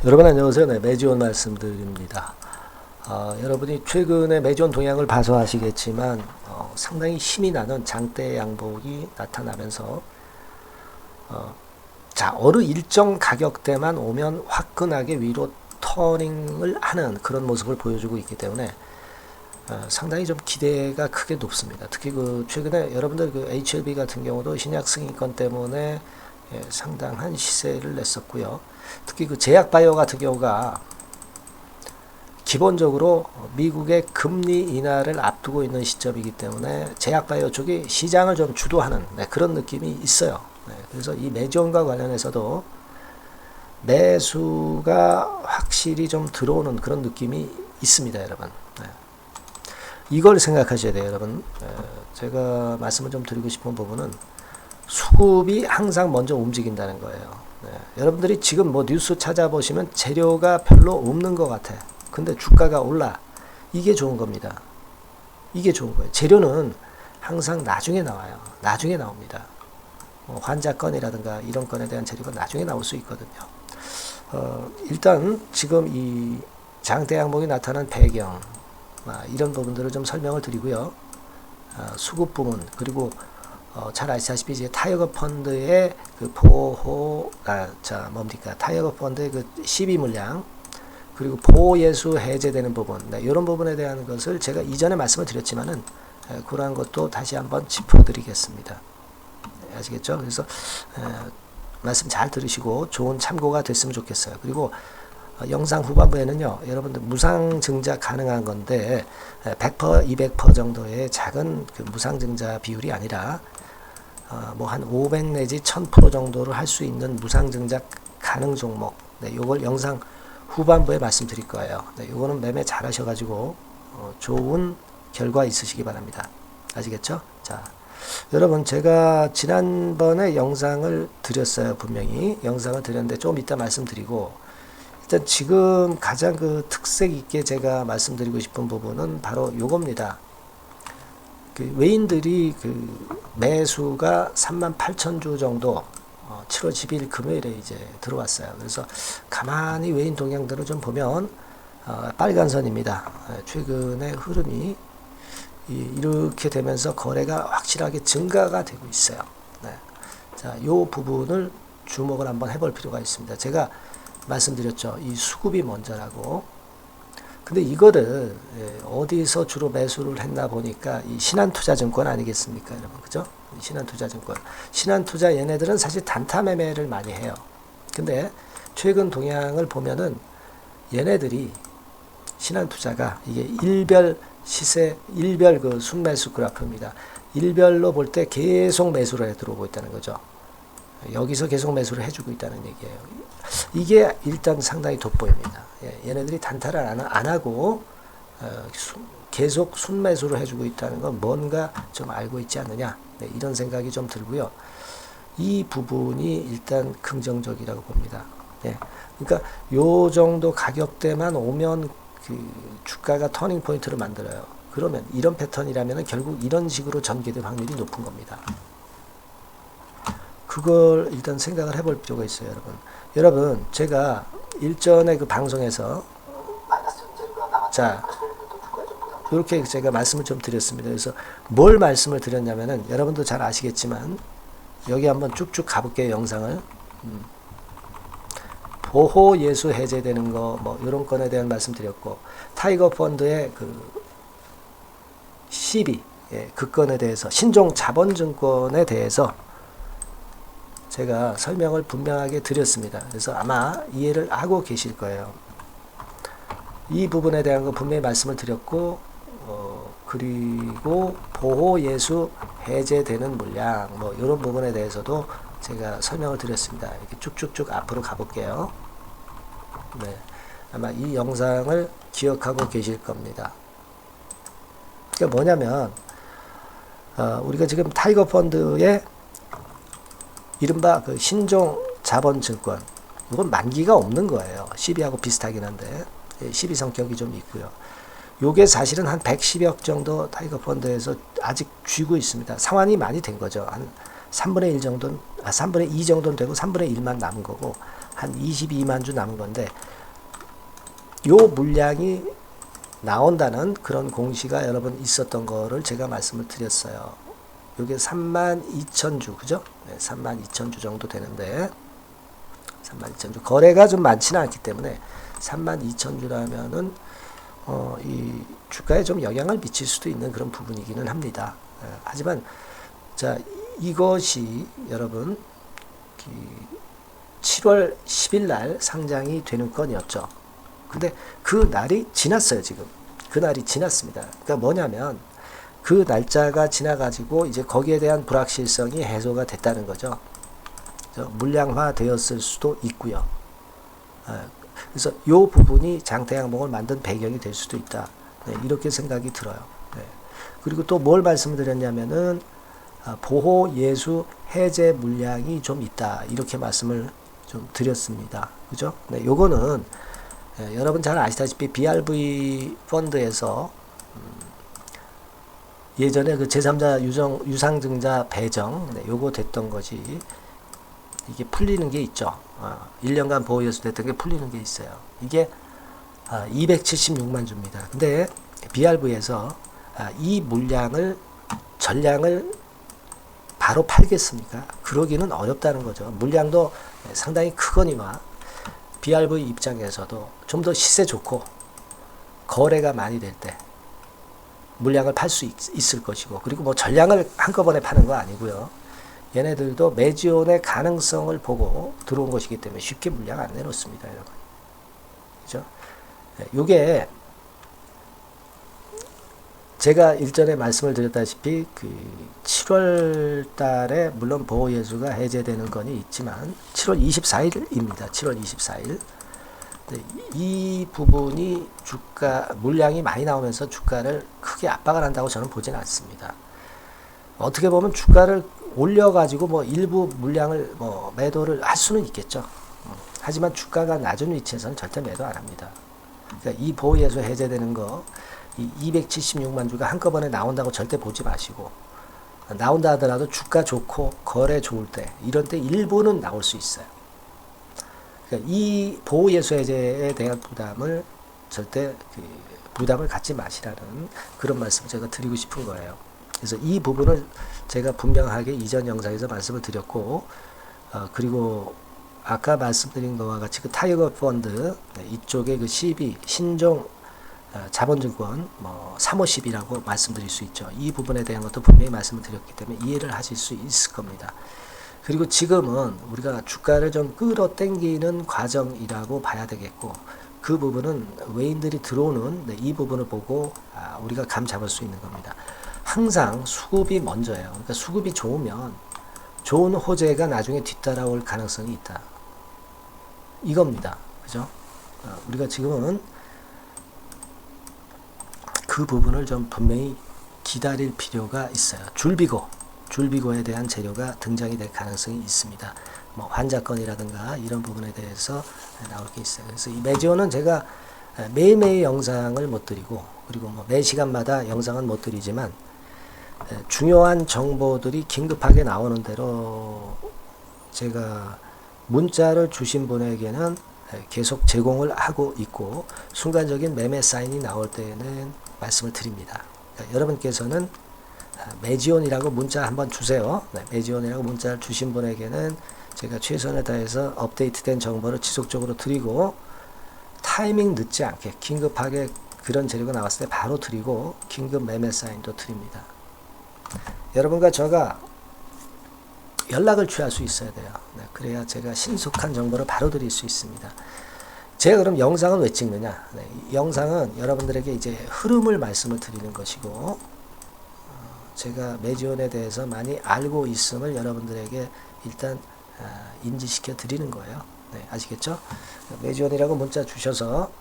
여러분 안녕하세요. 네, 매지원 말씀드립니다. 여러분이 최근에 매지원 동향을 봐서 아시겠지만 상당히 힘이 나는 장대 양복이 나타나면서 어느 일정 가격대만 오면 화끈하게 위로 터닝을 하는 그런 모습을 보여주고 있기 때문에 상당히 좀 기대가 크게 높습니다. 특히 최근에 여러분들 HLB 같은 경우도 신약 승인권 때문에 상당한 시세를 냈었고요. 특히 제약바이오 같은 경우가 기본적으로 미국의 금리 인하를 앞두고 있는 시점이기 때문에 제약바이오 쪽이 시장을 좀 주도하는 그런 느낌이 있어요. 그래서 이 매지원과 관련해서도 매수가 확실히 좀 들어오는 그런 느낌이 있습니다, 여러분. 이걸 생각하셔야 돼요, 여러분. 제가 말씀을 좀 드리고 싶은 부분은 수급이 항상 먼저 움직인다는 거예요. 여러분들이 지금 뉴스 찾아보시면 재료가 별로 없는 것 같아. 근데 주가가 올라. 이게 좋은 겁니다. 이게 좋은 거예요. 재료는 항상 나중에 나와요. 나중에 나옵니다. 환자 건이라든가 이런 건에 대한 재료가 나중에 나올 수 있거든요. 일단 지금 이 장대 양봉이 나타난 배경, 이런 부분들을 좀 설명을 드리고요. 수급 부분, 그리고 잘 아시다시피 이제 타이거 펀드의 타이거 펀드의 시비 물량, 그리고 보호 예수 해제되는 부분, 이런 부분에 대한 것을 제가 이전에 말씀을 드렸지만은 그러한 것도 다시 한번 짚어드리겠습니다. 아시겠죠? 그래서 말씀 잘 들으시고 좋은 참고가 됐으면 좋겠어요. 그리고 영상 후반부에는요, 여러분들 무상증자 가능한 건데 100%, 200% 정도의 작은 무상증자 비율이 아니라 한 500 내지 1000% 정도를 할 수 있는 무상증자 가능 종목, 요걸 영상 후반부에 말씀드릴 거예요. 요거는 매매 잘 하셔가지고 좋은 결과 있으시기 바랍니다. 아시겠죠? 자, 여러분, 제가 지난번에 영상을 드렸어요. 분명히 영상을 드렸는데 좀 이따 말씀드리고, 일단 지금 가장 특색 있게 제가 말씀드리고 싶은 부분은 바로 요겁니다. 외인들이 매수가 38,000주 정도 7월 10일 금요일에 이제 들어왔어요. 그래서 가만히 외인 동향들을 좀 보면 빨간 선입니다. 최근의 흐름이 이렇게 되면서 거래가 확실하게 증가가 되고 있어요. 자, 요 부분을 주목을 한번 해볼 필요가 있습니다. 제가 말씀드렸죠. 이 수급이 먼저라고. 근데 이거를 어디서 주로 매수를 했나 보니까 이 신한투자증권 아니겠습니까, 여러분? 그죠? 신한투자증권. 신한투자 얘네들은 사실 단타 매매를 많이 해요. 근데 최근 동향을 보면은 얘네들이 신한투자가 이게 일별 시세, 일별 순매수 그래프입니다. 일별로 볼 때 계속 매수를 해 들어오고 있다는 거죠. 여기서 계속 매수를 해주고 있다는 얘기예요. 이게 일단 상당히 돋보입니다. 얘네들이 단타를 안 하고 계속 순매수를 해주고 있다는 건 뭔가 좀 알고 있지 않느냐, 이런 생각이 좀 들고요. 이 부분이 일단 긍정적이라고 봅니다. 그러니까 요 정도 가격대만 오면 주가가 터닝 포인트를 만들어요. 그러면 이런 패턴이라면 결국 이런 식으로 전개될 확률이 높은 겁니다. 그걸 일단 생각을 해볼 필요가 있어요, 여러분. 여러분, 제가 일전에 방송에서 이렇게 제가 말씀을 좀 드렸습니다. 그래서 뭘 말씀을 드렸냐면은 여러분도 잘 아시겠지만 여기 한번 쭉쭉 가볼게요, 영상을. 보호 예수 해제되는 거, 이런 건에 대한 말씀 드렸고, 타이거 펀드의 시비, 그 건에 대해서, 신종 자본증권에 대해서 제가 설명을 분명하게 드렸습니다. 그래서 아마 이해를 하고 계실 거예요. 이 부분에 대한 거 분명히 말씀을 드렸고, 그리고 보호 예수 해제되는 물량, 이런 부분에 대해서도 제가 설명을 드렸습니다. 이렇게 쭉쭉쭉 앞으로 가볼게요. 아마 이 영상을 기억하고 계실 겁니다. 그러니까 뭐냐면, 우리가 지금 타이거 펀드의 이른바 신종 자본증권, 이건 만기가 없는 거예요. 시비하고 비슷하긴 한데 시비 성격이 좀 있고요. 요게 사실은 한 110억 정도 타이거 펀드에서 아직 쥐고 있습니다. 상환이 많이 된 거죠. 한 3분의 1 정도는 3분의 2 정도는 되고 3분의 1만 남은 거고 한 22만 주 남은 건데 요 물량이 나온다는 그런 공시가 여러분 있었던 거를 제가 말씀을 드렸어요. 요게 32,000주 그죠? 네, 32,000주 정도 되는데 32,000주 거래가 좀 많지는 않기 때문에 32,000주라면은 이 주가에 좀 영향을 미칠 수도 있는 그런 부분이기는 합니다. 하지만 자 이것이 여러분 7월 10일 날 상장이 되는 건이었죠. 근데 그 날이 지났어요. 지금 그 날이 지났습니다. 그러니까 뭐냐면 그 날짜가 지나가지고 이제 거기에 대한 불확실성이 해소가 됐다는 거죠. 물량화 되었을 수도 있고요. 그래서 이 부분이 장대 항목을 만든 배경이 될 수도 있다. 네, 이렇게 생각이 들어요. 네. 그리고 또 뭘 말씀드렸냐면은 보호 예수 해제 물량이 좀 있다. 이렇게 말씀을 좀 드렸습니다. 그죠? 네, 요거는 여러분 잘 아시다시피 BRV 펀드에서 예전에 그 제3자 유상증자 배정 요거 됐던 것이 이게 풀리는 게 있죠. 1년간 보호예수 됐던 게 풀리는 게 있어요. 이게 276만 주입니다. 근데 BRV에서 이 물량을 전량을 바로 팔겠습니까? 그러기는 어렵다는 거죠. 물량도 상당히 크거니와 BRV 입장에서도 좀 더 시세 좋고 거래가 많이 될 때 물량을 팔 수 있을 것이고 그리고 뭐 전량을 한꺼번에 파는 거 아니고요. 얘네들도 매지온의 가능성을 보고 들어온 것이기 때문에 쉽게 물량 안 내놓습니다. 여러분. 그죠? 요게 제가 일전에 말씀을 드렸다시피 그 7월 달에 물론 보호예수가 해제되는 건이 있지만 7월 24일입니다. 7월 24일. 이 부분이 주가 물량이 많이 나오면서 주가를 크게 압박을 한다고 저는 보지는 않습니다. 어떻게 보면 주가를 올려가지고 뭐 일부 물량을 뭐 매도를 할 수는 있겠죠. 하지만 주가가 낮은 위치에서는 절대 매도 안 합니다. 그러니까 이 보호예수 해제되는 거, 이 276만 주가 한꺼번에 나온다고 절대 보지 마시고 나온다 하더라도 주가 좋고 거래 좋을 때 이런 때 일부는 나올 수 있어요. 그러니까 이 보호예수 해제에 대한 부담을 절대 부담을 갖지 마시라는 그런 말씀을 제가 드리고 싶은 거예요. 그래서 이 부분을 제가 분명하게 이전 영상에서 말씀을 드렸고 그리고 아까 말씀드린 것과 같이 그 타이거 펀드 이쪽에 그 CB 신종 자본증권 뭐 350이라고 말씀드릴 수 있죠. 이 부분에 대한 것도 분명히 말씀을 드렸기 때문에 이해를 하실 수 있을 겁니다. 그리고 지금은 우리가 주가를 좀 끌어당기는 과정이라고 봐야 되겠고 그 부분은 외인들이 들어오는 이 부분을 보고 우리가 감 잡을 수 있는 겁니다. 항상 수급이 먼저예요. 그러니까 수급이 좋으면 좋은 호재가 나중에 뒤따라올 가능성이 있다. 이겁니다. 그죠? 우리가 지금은 그 부분을 좀 분명히 기다릴 필요가 있어요. 줄비고에 대한 재료가 등장이 될 가능성이 있습니다. 뭐 환자건이라든가 이런 부분에 대해서 나올 게 있어요. 그래서 이 매지온은 제가 매일매일 영상을 못 드리고 그리고 뭐 매 시간마다 영상은 못 드리지만 중요한 정보들이 긴급하게 나오는 대로 제가 문자를 주신 분에게는 계속 제공을 하고 있고 순간적인 매매 사인이 나올 때에는 말씀을 드립니다. 그러니까 여러분께서는 매지온이라고 문자 한번 주세요. 매지온이라고 문자를 주신 분에게는 제가 최선을 다해서 업데이트된 정보를 지속적으로 드리고 타이밍 늦지 않게 긴급하게 그런 재료가 나왔을 때 바로 드리고 긴급 매매 사인도 드립니다. 여러분과 제가 연락을 취할 수 있어야 돼요. 그래야 제가 신속한 정보를 바로 드릴 수 있습니다. 제가 그럼 영상은 왜 찍느냐? 영상은 여러분들에게 이제 흐름을 말씀을 드리는 것이고 제가 매지온에 대해서 많이 알고 있음을 여러분들에게 일단 인지시켜 드리는 거예요. 네, 아시겠죠? 매지온이라고 문자 주셔서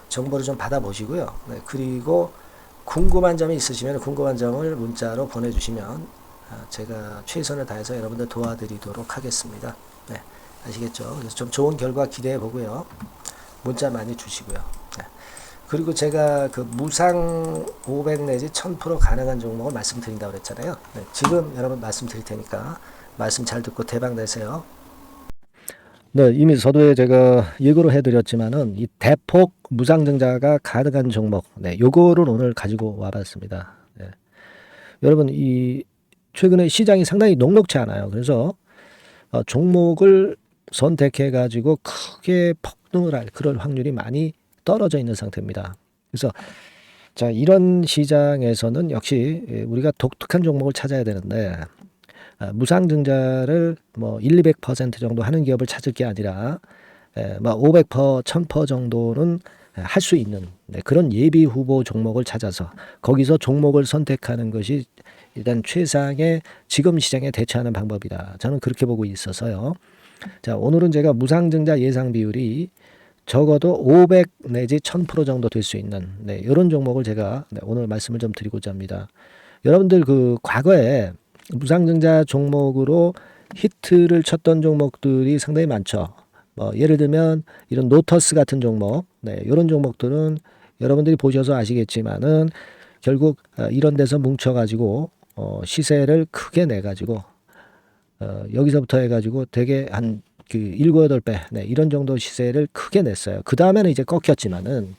정보를 좀 받아보시고요. 네, 그리고 궁금한 점이 있으시면 궁금한 점을 문자로 보내주시면 제가 최선을 다해서 여러분들 도와드리도록 하겠습니다. 네, 아시겠죠? 그래서 좀 좋은 결과 기대해 보고요. 문자 많이 주시고요. 네. 그리고 제가 그 무상 500 내지 1000% 가능한 종목을 말씀드린다고 그랬잖아요. 네, 지금 여러분 말씀드릴 테니까 말씀 잘 듣고 대박 내세요. 네, 이미 서두에 제가 예고를 해드렸지만은 이 대폭 무상증자가 가능한 종목, 네, 요거를 오늘 가지고 와봤습니다. 네. 여러분, 이 최근에 시장이 상당히 녹록치 않아요. 그래서 종목을 선택해 가지고 크게 폭등을 할 그럴 확률이 많이 떨어져 있는 상태입니다. 그래서 자, 이런 시장에서는 역시 우리가 독특한 종목을 찾아야 되는데 무상증자를 뭐 1, 200% 정도 하는 기업을 찾을 게 아니라 뭐 500%, 1000% 정도는 할 수 있는 그런 예비 후보 종목을 찾아서 거기서 종목을 선택하는 것이 일단 최상의 지금 시장에 대처하는 방법이다. 저는 그렇게 보고 있어서요. 자, 오늘은 제가 무상증자 예상 비율이 적어도 500 내지 1000% 정도 될 수 있는 이런 종목을 제가 오늘 말씀을 좀 드리고자 합니다. 여러분들 그 과거에 무상증자 종목으로 히트를 쳤던 종목들이 상당히 많죠. 뭐 예를 들면 이런 노터스 같은 종목, 이런 종목들은 여러분들이 보셔서 아시겠지만은 결국 이런 데서 뭉쳐가지고 시세를 크게 내가지고 여기서부터 해가지고 되게 한 그 7, 8배 이런 정도 시세를 크게 냈어요. 그 다음에는 이제 꺾였지만은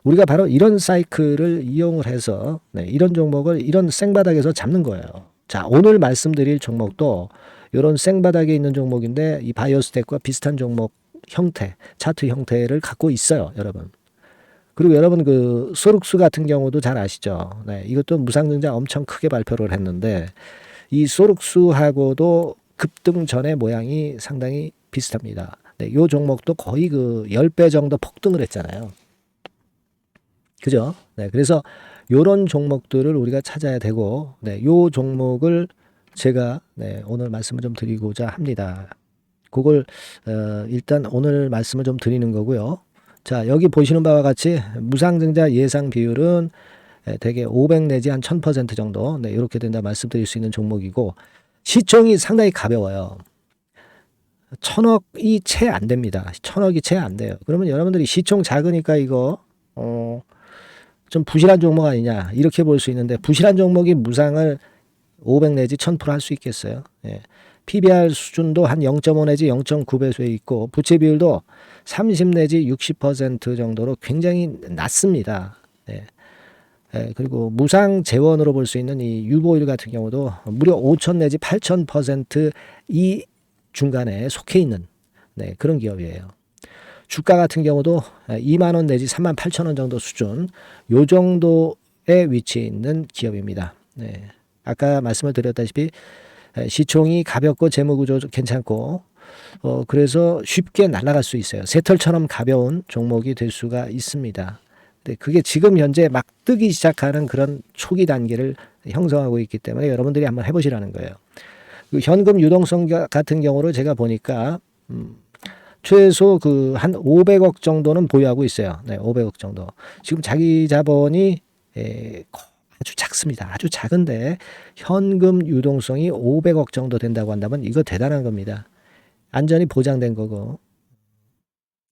우리가 바로 이런 사이클을 이용을 해서 이런 종목을 이런 생바닥에서 잡는 거예요. 자, 오늘 말씀드릴 종목도 이런 생바닥에 있는 종목인데 이 바이오스텍과 비슷한 종목 형태, 차트 형태를 갖고 있어요, 여러분. 그리고 여러분 그 소룩스 같은 경우도 잘 아시죠? 이것도 무상증자 엄청 크게 발표를 했는데 이 소룩스하고도 급등 전의 모양이 상당히 비슷합니다. 이 종목도 거의 그 10배 정도 폭등을 했잖아요. 그죠? 그래서 요런 종목들을 우리가 찾아야 되고, 요 종목을 제가 오늘 말씀을 좀 드리고자 합니다. 그걸 일단 오늘 말씀을 좀 드리는 거고요. 자, 여기 보시는 바와 같이 무상증자 예상 비율은 대개 500 내지 한 1000% 정도 이렇게 된다 말씀드릴 수 있는 종목이고 시총이 상당히 가벼워요. 1000억이 채 안 됩니다. 1000억이 채 안 돼요. 그러면 여러분들이 시총 작으니까 이거 좀 부실한 종목 아니냐 이렇게 볼 수 있는데 부실한 종목이 무상을 500 내지 1000% 할 수 있겠어요. PBR 수준도 한 0.5 내지 0.9배수에 있고 부채 비율도 30 내지 60% 정도로 굉장히 낮습니다. 그리고 무상 재원으로 볼 수 있는 이 유보율 같은 경우도 무려 5000 내지 8000% 이 중간에 속해 있는 그런 기업이에요. 주가 같은 경우도 2만 원 내지 3만 8천 원 정도 수준 요 정도에 위치해 있는 기업입니다. 아까 말씀을 드렸다시피 시총이 가볍고 재무구조 괜찮고 그래서 쉽게 날아갈 수 있어요. 새털처럼 가벼운 종목이 될 수가 있습니다. 그게 지금 현재 막 뜨기 시작하는 그런 초기 단계를 형성하고 있기 때문에 여러분들이 한번 해보시라는 거예요. 그 현금 유동성 같은 경우로 제가 보니까 최소 그 한 500억 정도는 보유하고 있어요. 500억 정도. 지금 자기 자본이 아주 작습니다. 아주 작은데 현금 유동성이 500억 정도 된다고 한다면 이거 대단한 겁니다. 안전이 보장된 거고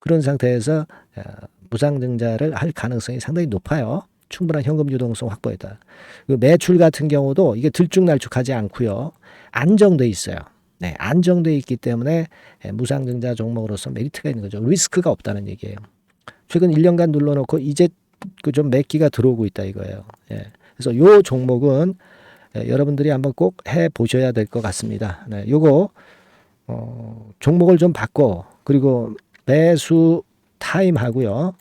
그런 상태에서 무상증자를 할 가능성이 상당히 높아요. 충분한 현금 유동성 확보했다. 매출 같은 경우도 이게 들쭉날쭉하지 않고요. 안정돼 있어요. 안정돼 있기 때문에 무상증자 종목으로서 메리트가 있는 거죠. 리스크가 없다는 얘기예요. 최근 1년간 눌러놓고 이제 그 좀 매기가 들어오고 있다 이거예요. 그래서 요 종목은 여러분들이 한번 꼭 해보셔야 될 것 같습니다. 요거 종목을 좀 바꿔 그리고 매수 타임 하고요.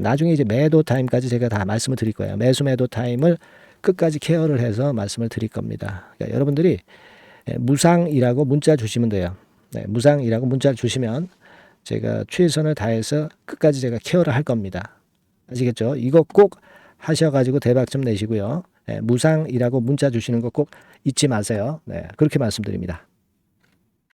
나중에 이제 매도 타임까지 제가 다 말씀을 드릴 거예요. 매수 매도 타임을 끝까지 케어를 해서 말씀을 드릴 겁니다. 그러니까 여러분들이 무상이라고 문자 주시면 돼요. 무상이라고 문자 주시면 제가 최선을 다해서 끝까지 제가 케어를 할 겁니다. 아시겠죠? 이거 꼭 하셔가지고 대박 좀 내시고요. 무상이라고 문자 주시는 거 꼭 잊지 마세요. 그렇게 말씀드립니다.